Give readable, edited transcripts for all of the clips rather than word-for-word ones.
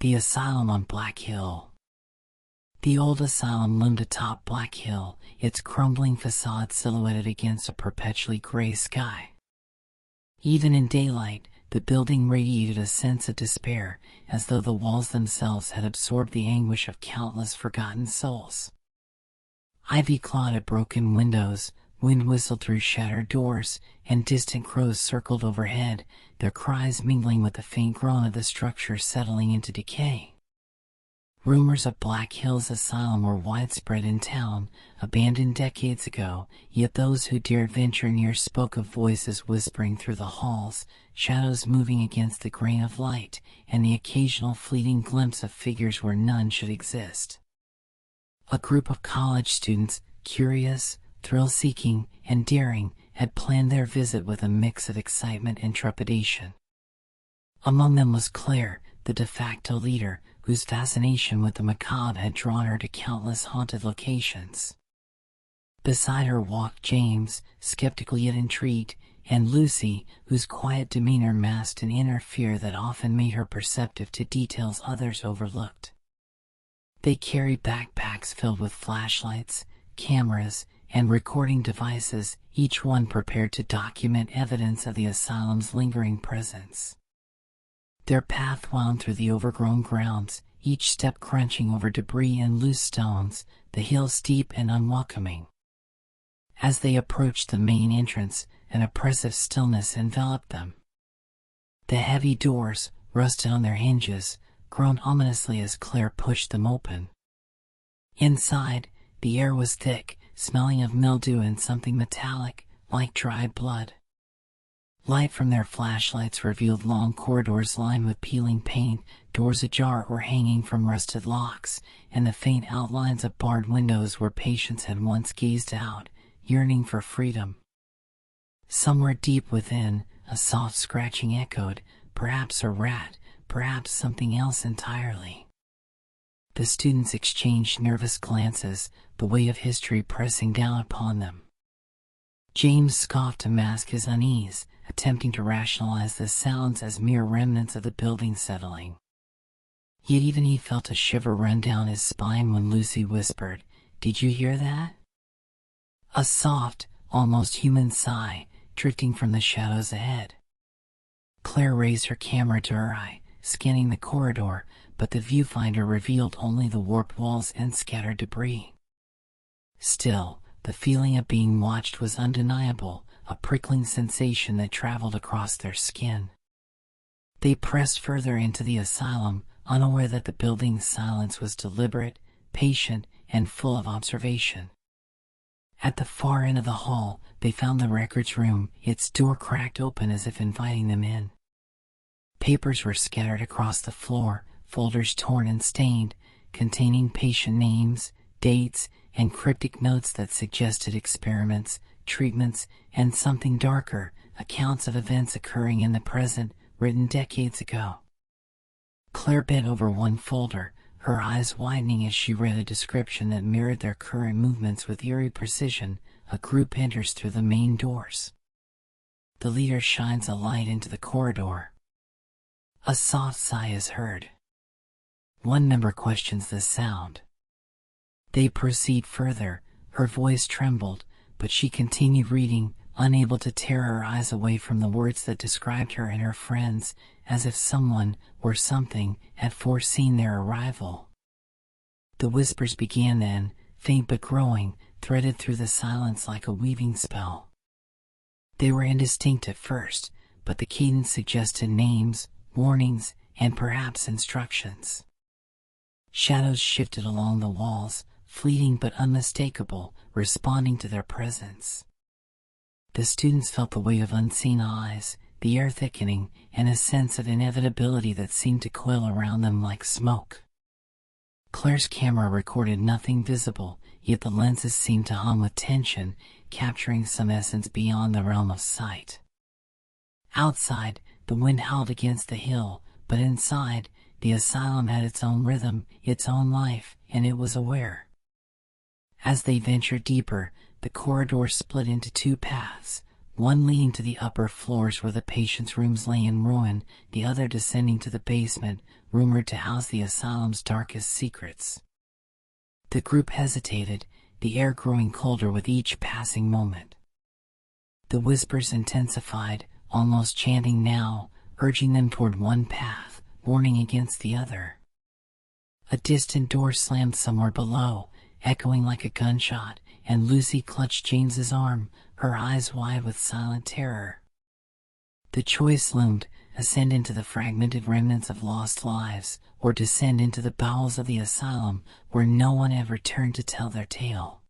The Asylum on Black Hill. The old asylum loomed atop Black Hill, its crumbling facade silhouetted against a perpetually gray sky. Even in daylight, the building radiated a sense of despair, as though the walls themselves had absorbed the anguish of countless forgotten souls. Ivy clawed at broken windows, wind whistled through shattered doors, and distant crows circled overhead, their cries mingling with the faint groan of the structure settling into decay. Rumors of Black Hill's asylum were widespread in town, abandoned decades ago, yet those who dared venture near spoke of voices whispering through the halls, shadows moving against the grain of light, and the occasional fleeting glimpse of figures where none should exist. A group of college students, curious, thrill-seeking, and daring, had planned their visit with a mix of excitement and trepidation. Among them was Claire, the de facto leader, whose fascination with the macabre had drawn her to countless haunted locations. Beside her walked James, skeptical yet intrigued, and Lucy, whose quiet demeanor masked an inner fear that often made her perceptive to details others overlooked. They carried backpacks filled with flashlights, cameras, and recording devices, each one prepared to document evidence of the asylum's lingering presence. Their path wound through the overgrown grounds, each step crunching over debris and loose stones, the hill steep and unwelcoming. As they approached the main entrance, an oppressive stillness enveloped them. The heavy doors, rusted on their hinges, groaned ominously as Claire pushed them open. Inside, the air was thick, smelling of mildew and something metallic, like dry blood. Light from their flashlights revealed long corridors lined with peeling paint, doors ajar or hanging from rusted locks, and the faint outlines of barred windows where patients had once gazed out, yearning for freedom. Somewhere deep within, a soft scratching echoed, perhaps a rat, perhaps something else entirely. The students exchanged nervous glances, the weight of history pressing down upon them. James scoffed to mask his unease, attempting to rationalize the sounds as mere remnants of the building settling. Yet even he felt a shiver run down his spine when Lucy whispered, "Did you hear that?" A soft, almost human sigh, drifting from the shadows ahead. Claire raised her camera to her eye, scanning the corridor, but the viewfinder revealed only the warped walls and scattered debris. Still, the feeling of being watched was undeniable, a prickling sensation that traveled across their skin. They pressed further into the asylum, unaware that the building's silence was deliberate, patient, and full of observation. At the far end of the hall, they found the records room, its door cracked open as if inviting them in. Papers were scattered across the floor, folders torn and stained, containing patient names, dates, and cryptic notes that suggested experiments, treatments, and something darker, accounts of events occurring in the present, written decades ago. Claire bent over one folder, her eyes widening as she read a description that mirrored their current movements with eerie precision. A group enters through the main doors. The leader shines a light into the corridor. A soft sigh is heard. One member questions the sound. They proceed further, her voice trembled, but she continued reading, unable to tear her eyes away from the words that described her and her friends, as if someone, or something, had foreseen their arrival. The whispers began then, faint but growing, threaded through the silence like a weaving spell. They were indistinct at first, but the cadence suggested names, warnings, and perhaps instructions. Shadows shifted along the walls, fleeting but unmistakable, responding to their presence. The students felt the weight of unseen eyes, the air thickening, and a sense of inevitability that seemed to coil around them like smoke. Claire's camera recorded nothing visible, yet the lenses seemed to hum with tension, capturing some essence beyond the realm of sight. Outside, the wind howled against the hill, but inside, the asylum had its own rhythm, its own life, and it was aware. As they ventured deeper, the corridor split into two paths, one leading to the upper floors where the patients' rooms lay in ruin, the other descending to the basement, rumored to house the asylum's darkest secrets. The group hesitated, the air growing colder with each passing moment. The whispers intensified, almost chanting now, urging them toward one path, warning against the other. A distant door slammed somewhere below, echoing like a gunshot, and Lucy clutched James's arm, her eyes wide with silent terror. The choice loomed: ascend into the fragmented remnants of lost lives, or descend into the bowels of the asylum, where no one ever turned to tell their tale.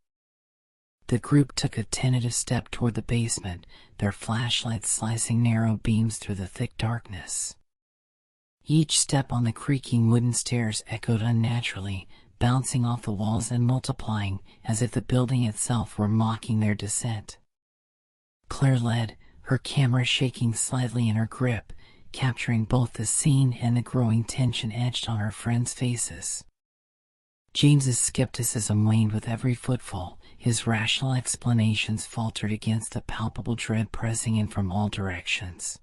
The group took a tentative step toward the basement, their flashlights slicing narrow beams through the thick darkness. Each step on the creaking wooden stairs echoed unnaturally, bouncing off the walls and multiplying, as if the building itself were mocking their descent. Claire led, her camera shaking slightly in her grip, capturing both the scene and the growing tension etched on her friends' faces. James's skepticism waned with every footfall, his rational explanations faltered against the palpable dread pressing in from all directions.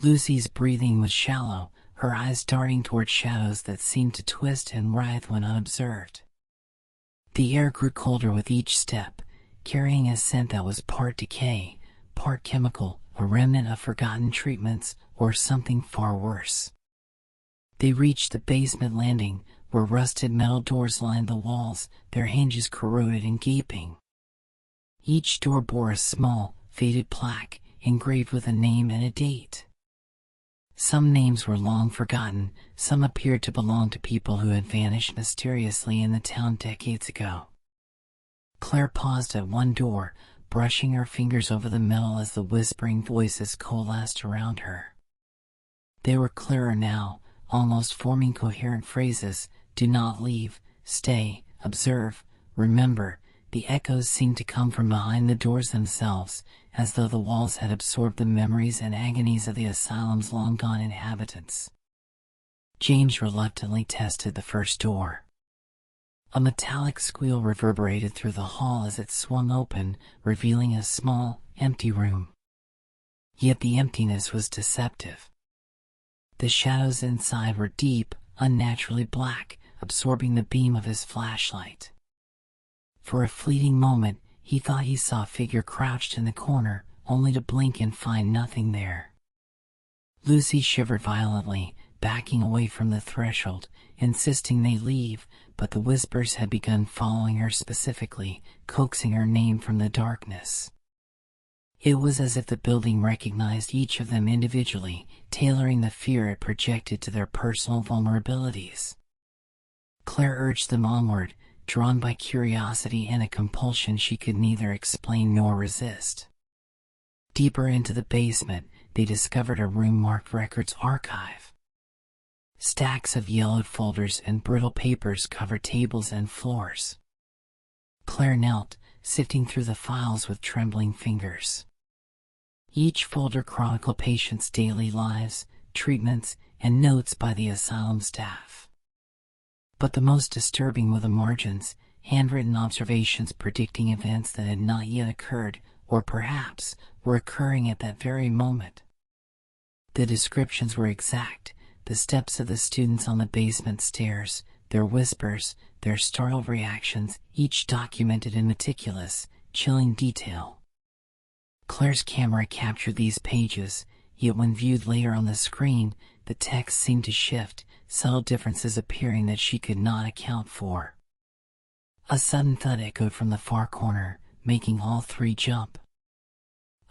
Lucy's breathing was shallow, her eyes darting toward shadows that seemed to twist and writhe when unobserved. The air grew colder with each step, carrying a scent that was part decay, part chemical, a remnant of forgotten treatments, or something far worse. They reached the basement landing, where rusted metal doors lined the walls, their hinges corroded and gaping. Each door bore a small, faded plaque, engraved with a name and a date. Some names were long forgotten, some appeared to belong to people who had vanished mysteriously in the town decades ago. Claire paused at one door, brushing her fingers over the metal as the whispering voices coalesced around her. They were clearer now, almost forming coherent phrases: do not leave, stay, observe, remember. The echoes seemed to come from behind the doors themselves, as though the walls had absorbed the memories and agonies of the asylum's long-gone inhabitants. James reluctantly tested the first door. A metallic squeal reverberated through the hall as it swung open, revealing a small, empty room. Yet the emptiness was deceptive. The shadows inside were deep, unnaturally black, absorbing the beam of his flashlight. For a fleeting moment, he thought he saw a figure crouched in the corner, only to blink and find nothing there. Lucy shivered violently, backing away from the threshold, insisting they leave, but the whispers had begun following her specifically, coaxing her name from the darkness. It was as if the building recognized each of them individually, tailoring the fear it projected to their personal vulnerabilities. Claire urged them onward, drawn by curiosity and a compulsion she could neither explain nor resist. Deeper into the basement, they discovered a room marked Records Archive. Stacks of yellowed folders and brittle papers covered tables and floors. Claire knelt, sifting through the files with trembling fingers. Each folder chronicled patients' daily lives, treatments, and notes by the asylum staff. But the most disturbing were the margins, handwritten observations predicting events that had not yet occurred, or perhaps were occurring at that very moment. The descriptions were exact: the steps of the students on the basement stairs, their whispers, their startled reactions, each documented in meticulous, chilling detail. Claire's camera captured these pages, yet when viewed later on the screen, the text seemed to shift, subtle differences appearing that she could not account for. A sudden thud echoed from the far corner, making all three jump.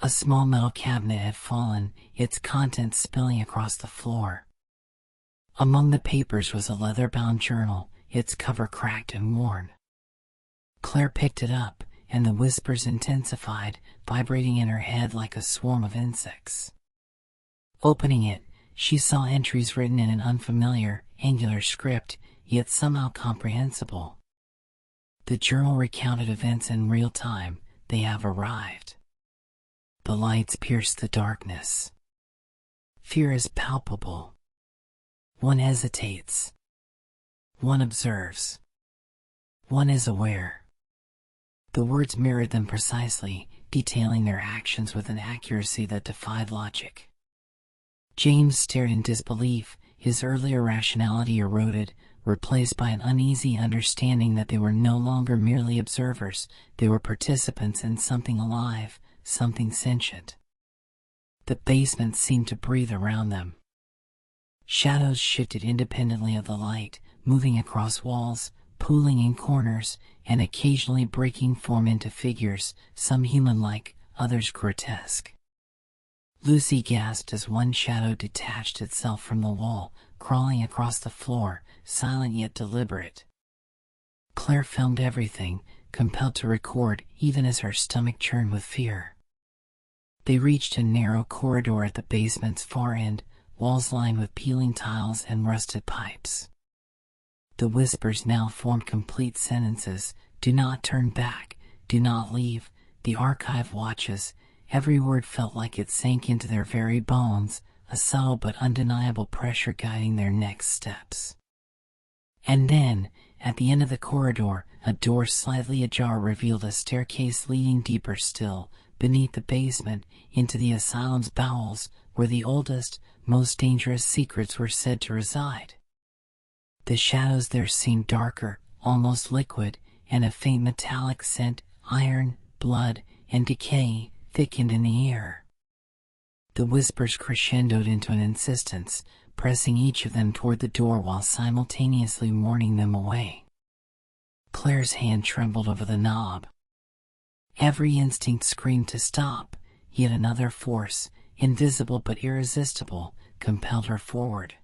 A small metal cabinet had fallen, its contents spilling across the floor. Among the papers was a leather-bound journal, its cover cracked and worn. Claire picked it up, and the whispers intensified, vibrating in her head like a swarm of insects. Opening it, she saw entries written in an unfamiliar, angular script, yet somehow comprehensible. The journal recounted events in real time. They have arrived. The lights pierce the darkness. Fear is palpable. One hesitates. One observes. One is aware. The words mirrored them precisely, detailing their actions with an accuracy that defied logic. James stared in disbelief, his earlier rationality eroded, replaced by an uneasy understanding that they were no longer merely observers, they were participants in something alive, something sentient. The basement seemed to breathe around them. Shadows shifted independently of the light, moving across walls, pooling in corners, and occasionally breaking form into figures, some human-like, others grotesque. Lucy gasped as one shadow detached itself from the wall, crawling across the floor, silent yet deliberate. Claire filmed everything, compelled to record even as her stomach churned with fear. They reached a narrow corridor at the basement's far end, walls lined with peeling tiles and rusted pipes. The whispers now formed complete sentences: "Do not turn back, do not leave, the archive watches." Every word felt like it sank into their very bones, a subtle but undeniable pressure guiding their next steps. And then, at the end of the corridor, a door slightly ajar revealed a staircase leading deeper still, beneath the basement, into the asylum's bowels, where the oldest, most dangerous secrets were said to reside. The shadows there seemed darker, almost liquid, and a faint metallic scent, iron, blood, and decay, thickened in the air. The whispers crescendoed into an insistence, pressing each of them toward the door while simultaneously warning them away. Claire's hand trembled over the knob. Every instinct screamed to stop, yet another force, invisible but irresistible, compelled her forward.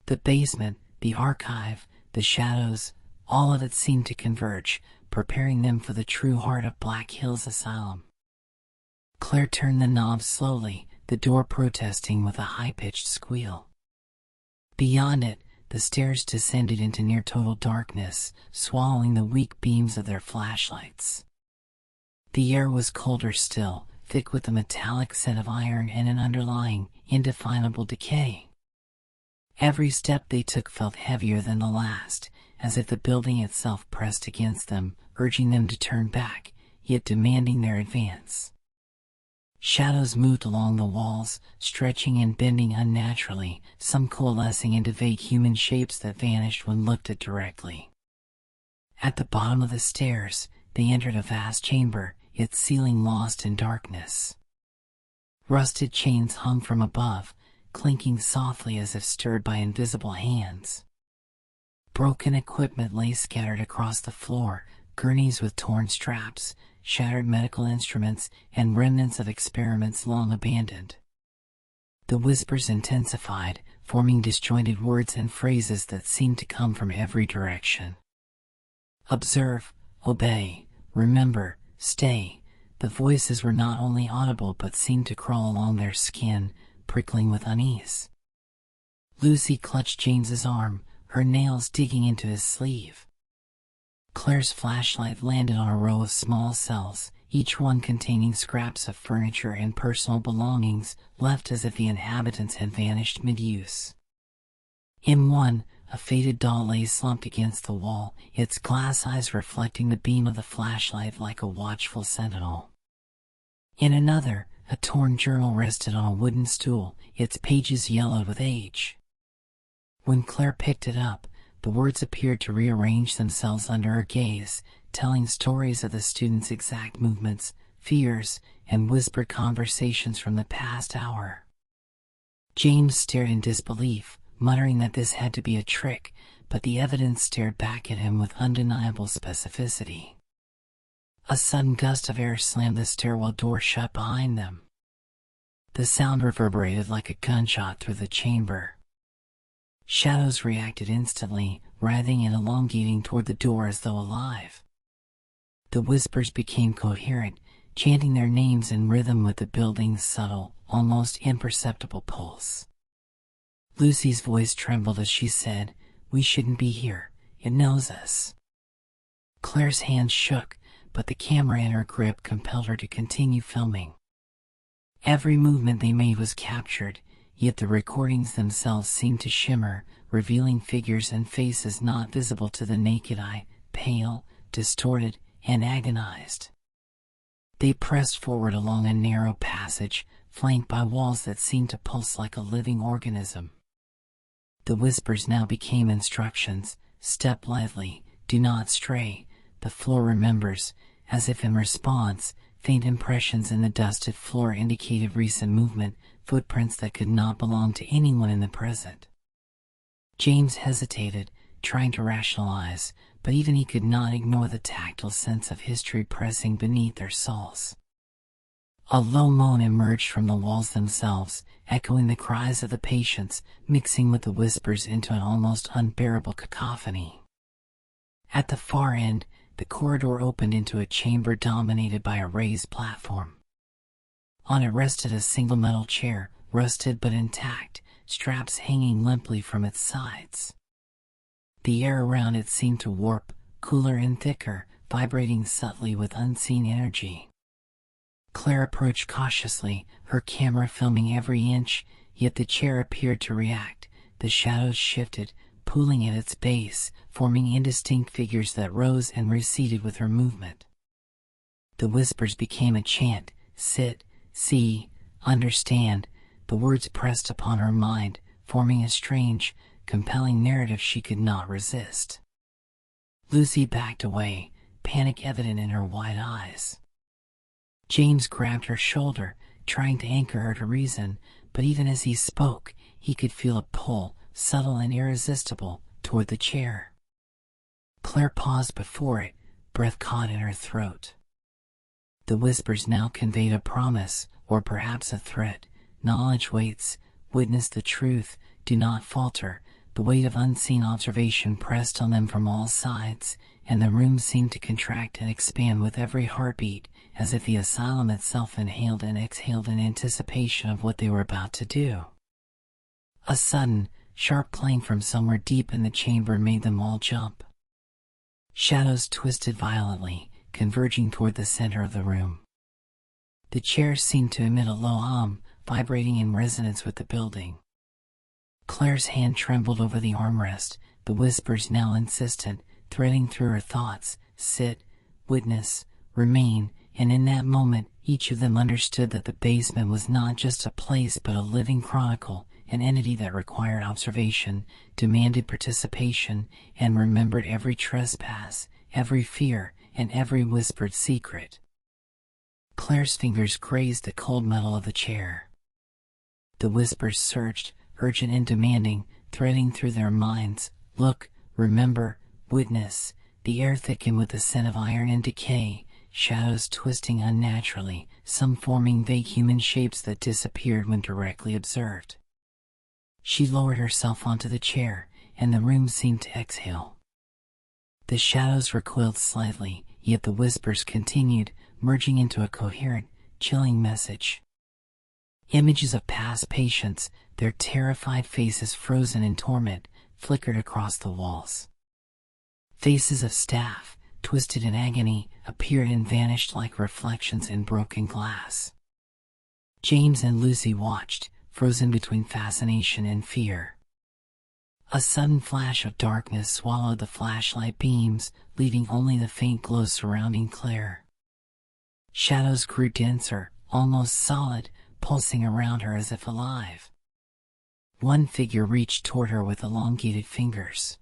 The basement, the archive, the shadows, all of it seemed to converge, preparing them for the true heart of Black Hill's Asylum. Claire turned the knob slowly, the door protesting with a high-pitched squeal. Beyond it, the stairs descended into near total darkness, swallowing the weak beams of their flashlights. The air was colder still, thick with the metallic scent of iron and an underlying, indefinable decay. Every step they took felt heavier than the last, as if the building itself pressed against them, urging them to turn back, yet demanding their advance. Shadows moved along the walls, stretching and bending unnaturally, some coalescing into vague human shapes that vanished when looked at directly. At the bottom of the stairs, they entered a vast chamber, its ceiling lost in darkness. Rusted chains hung from above, clinking softly as if stirred by invisible hands. Broken equipment lay scattered across the floor, gurneys with torn straps, shattered medical instruments, and remnants of experiments long abandoned. The whispers intensified, forming disjointed words and phrases that seemed to come from every direction. Observe, obey, remember, stay. The voices were not only audible but seemed to crawl along their skin, prickling with unease. Lucy clutched James's arm, her nails digging into his sleeve. Claire's flashlight landed on a row of small cells, each one containing scraps of furniture and personal belongings, left as if the inhabitants had vanished mid-use. In one, a faded doll lay slumped against the wall, its glass eyes reflecting the beam of the flashlight like a watchful sentinel. In another, a torn journal rested on a wooden stool, its pages yellowed with age. When Claire picked it up, the words appeared to rearrange themselves under her gaze, telling stories of the students' exact movements, fears, and whispered conversations from the past hour. James stared in disbelief, muttering that this had to be a trick, but the evidence stared back at him with undeniable specificity. A sudden gust of air slammed the stairwell door shut behind them. The sound reverberated like a gunshot through the chamber. Shadows reacted instantly, writhing and elongating toward the door as though alive. The whispers became coherent, chanting their names in rhythm with the building's subtle, almost imperceptible pulse. Lucy's voice trembled as she said, "We shouldn't be here, it knows us." Claire's hands shook, but the camera in her grip compelled her to continue filming. Every movement they made was captured, yet the recordings themselves seemed to shimmer, revealing figures and faces not visible to the naked eye, pale, distorted, and agonized. They pressed forward along a narrow passage, flanked by walls that seemed to pulse like a living organism. The whispers now became instructions: step lightly, do not stray, the floor remembers. As if in response, faint impressions in the dusted floor indicated recent movement, footprints that could not belong to anyone in the present. James hesitated, trying to rationalize, but even he could not ignore the tactile sense of history pressing beneath their soles. A low moan emerged from the walls themselves, echoing the cries of the patients, mixing with the whispers into an almost unbearable cacophony. At the far end, the corridor opened into a chamber dominated by a raised platform. On it rested a single metal chair, rusted but intact, straps hanging limply from its sides. The air around it seemed to warp, cooler and thicker, vibrating subtly with unseen energy. Claire approached cautiously, her camera filming every inch, yet the chair appeared to react. The shadows shifted, pooling at its base, forming indistinct figures that rose and receded with her movement. The whispers became a chant: sit, see, understand. The words pressed upon her mind, forming a strange, compelling narrative she could not resist. Lucy backed away, panic evident in her wide eyes. James grabbed her shoulder, trying to anchor her to reason, but even as he spoke, he could feel a pull, subtle and irresistible, toward the chair. Claire paused before it, breath caught in her throat. The whispers now conveyed a promise, or perhaps a threat. Knowledge waits, witness the truth, do not falter. The weight of unseen observation pressed on them from all sides, and the room seemed to contract and expand with every heartbeat, as if the asylum itself inhaled and exhaled in anticipation of what they were about to do. A sudden, sharp clang from somewhere deep in the chamber made them all jump. Shadows twisted violently, converging toward the center of the room. The chair seemed to emit a low hum, vibrating in resonance with the building. Claire's hand trembled over the armrest, the whispers now insistent, threading through her thoughts: sit, witness, remain. And in that moment, each of them understood that the basement was not just a place but a living chronicle, an entity that required observation, demanded participation, and remembered every trespass, every fear, and every whispered secret. Claire's fingers grazed the cold metal of the chair. The whispers surged, urgent and demanding, threading through their minds: look, remember, witness. The air thickened with the scent of iron and decay, shadows twisting unnaturally, some forming vague human shapes that disappeared when directly observed. She lowered herself onto the chair, and the room seemed to exhale. The shadows recoiled slightly, yet the whispers continued, merging into a coherent, chilling message. Images of past patients, their terrified faces frozen in torment, flickered across the walls. Faces of staff, twisted in agony, appeared and vanished like reflections in broken glass. James and Lucy watched, frozen between fascination and fear. A sudden flash of darkness swallowed the flashlight beams, leaving only the faint glow surrounding Claire. Shadows grew denser, almost solid, pulsing around her as if alive. One figure reached toward her with elongated fingers.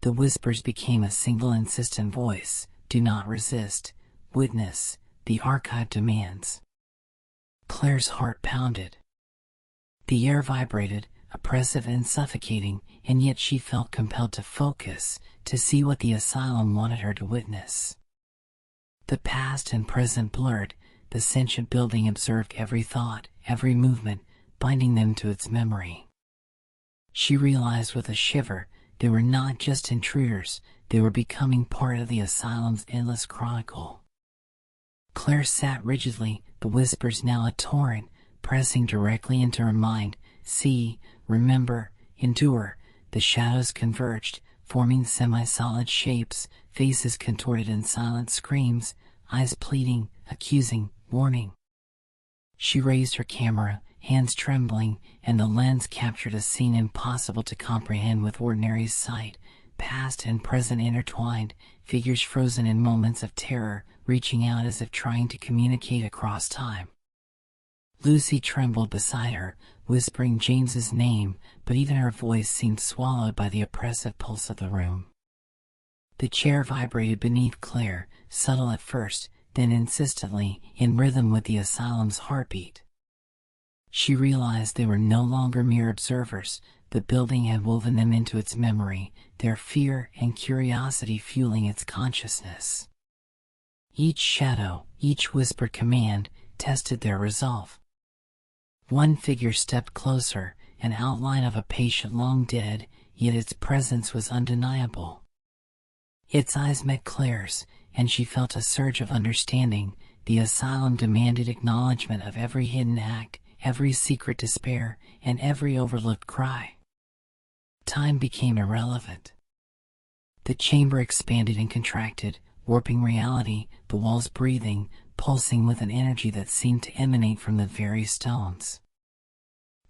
The whispers became a single insistent voice: do not resist, witness, the archive demands. Claire's heart pounded. The air vibrated, oppressive and suffocating, and yet she felt compelled to focus, to see what the asylum wanted her to witness. The past and present blurred, the sentient building observed every thought, every movement, binding them to its memory. She realized with a shiver, they were not just intruders, they were becoming part of the asylum's endless chronicle. Claire sat rigidly, the whispers now a torrent, pressing directly into her mind: see, remember, endure. The shadows converged, forming semi-solid shapes, faces contorted in silent screams, eyes pleading, accusing, warning. She raised her camera, hands trembling, and the lens captured a scene impossible to comprehend with ordinary sight. past and present intertwined, figures frozen in moments of terror, reaching out as if trying to communicate across time. Lucy trembled beside her, whispering James's name, but even her voice seemed swallowed by the oppressive pulse of the room. The chair vibrated beneath Claire, subtle at first, then insistently, in rhythm with the asylum's heartbeat. She realized they were no longer mere observers. The building had woven them into its memory, their fear and curiosity fueling its consciousness. Each shadow, each whispered command, tested their resolve. One figure stepped closer, an outline of a patient long dead, yet its presence was undeniable. Its eyes met Claire's, and she felt a surge of understanding. The asylum demanded acknowledgement of every hidden act, every secret despair, and every overlooked cry. Time became irrelevant. The chamber expanded and contracted, warping reality, the walls breathing, pulsing with an energy that seemed to emanate from the very stones.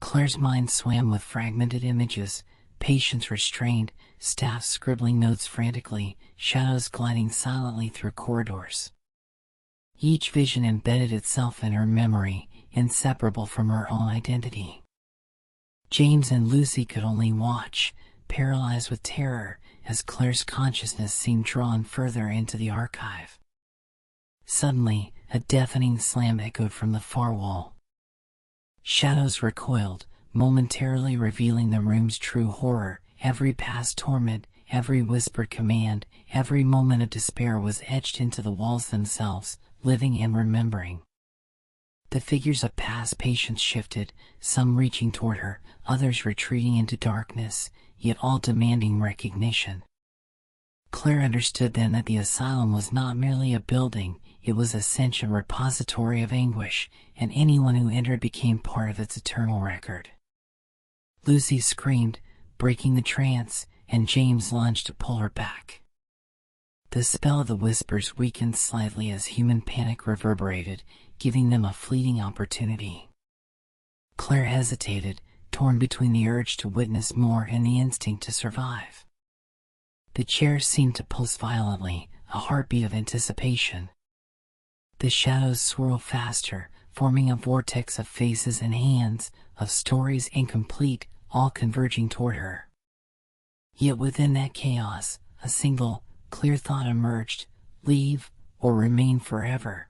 Claire's mind swam with fragmented images, patients restrained, staff scribbling notes frantically, shadows gliding silently through corridors. Each vision embedded itself in her memory, inseparable from her own identity. James and Lucy could only watch, paralyzed with terror, as Claire's consciousness seemed drawn further into the archive. Suddenly, a deafening slam echoed from the far wall. Shadows recoiled, momentarily revealing the room's true horror. Every past torment, every whispered command, every moment of despair was etched into the walls themselves, living and remembering. The figures of past patients shifted, some reaching toward her, others retreating into darkness, yet all demanding recognition. Claire understood then that the asylum was not merely a building, it was a sentient repository of anguish, and anyone who entered became part of its eternal record. Lucy screamed, breaking the trance, and James lunged to pull her back. The spell of the whispers weakened slightly as human panic reverberated, giving them a fleeting opportunity. Claire hesitated, torn between the urge to witness more and the instinct to survive. The chair seemed to pulse violently, a heartbeat of anticipation. The shadows swirled faster, forming a vortex of faces and hands, of stories incomplete, all converging toward her. Yet within that chaos, a single, clear thought emerged: leave, or remain forever.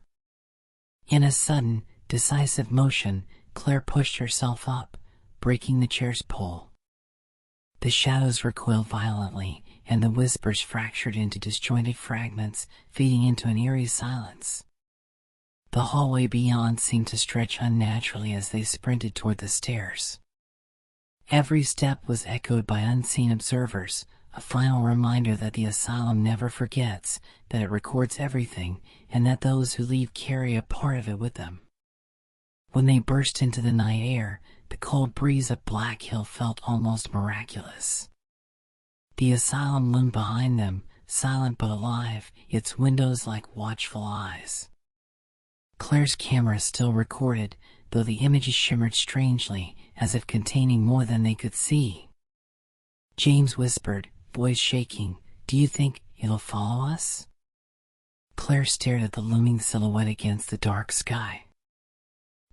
In a sudden, decisive motion, Claire pushed herself up, breaking the chair's pull. The shadows recoiled violently, and the whispers fractured into disjointed fragments, fading into an eerie silence. The hallway beyond seemed to stretch unnaturally as they sprinted toward the stairs. Every step was echoed by unseen observers, a final reminder that the asylum never forgets, that it records everything, and that those who leave carry a part of it with them. When they burst into the night air, the cold breeze of Black Hill felt almost miraculous. The asylum loomed behind them, silent but alive, its windows like watchful eyes. Claire's camera still recorded, though the images shimmered strangely, as if containing more than they could see. James whispered, voice shaking, "Do you think it'll follow us?" Claire stared at the looming silhouette against the dark sky.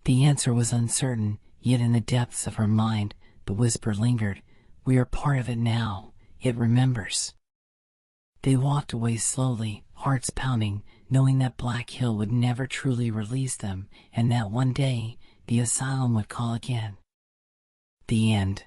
The answer was uncertain, yet in the depths of her mind, the whisper lingered, "We are part of it now, it remembers." They walked away slowly, hearts pounding, knowing that Black Hill would never truly release them, and that one day, the asylum would call again. The end.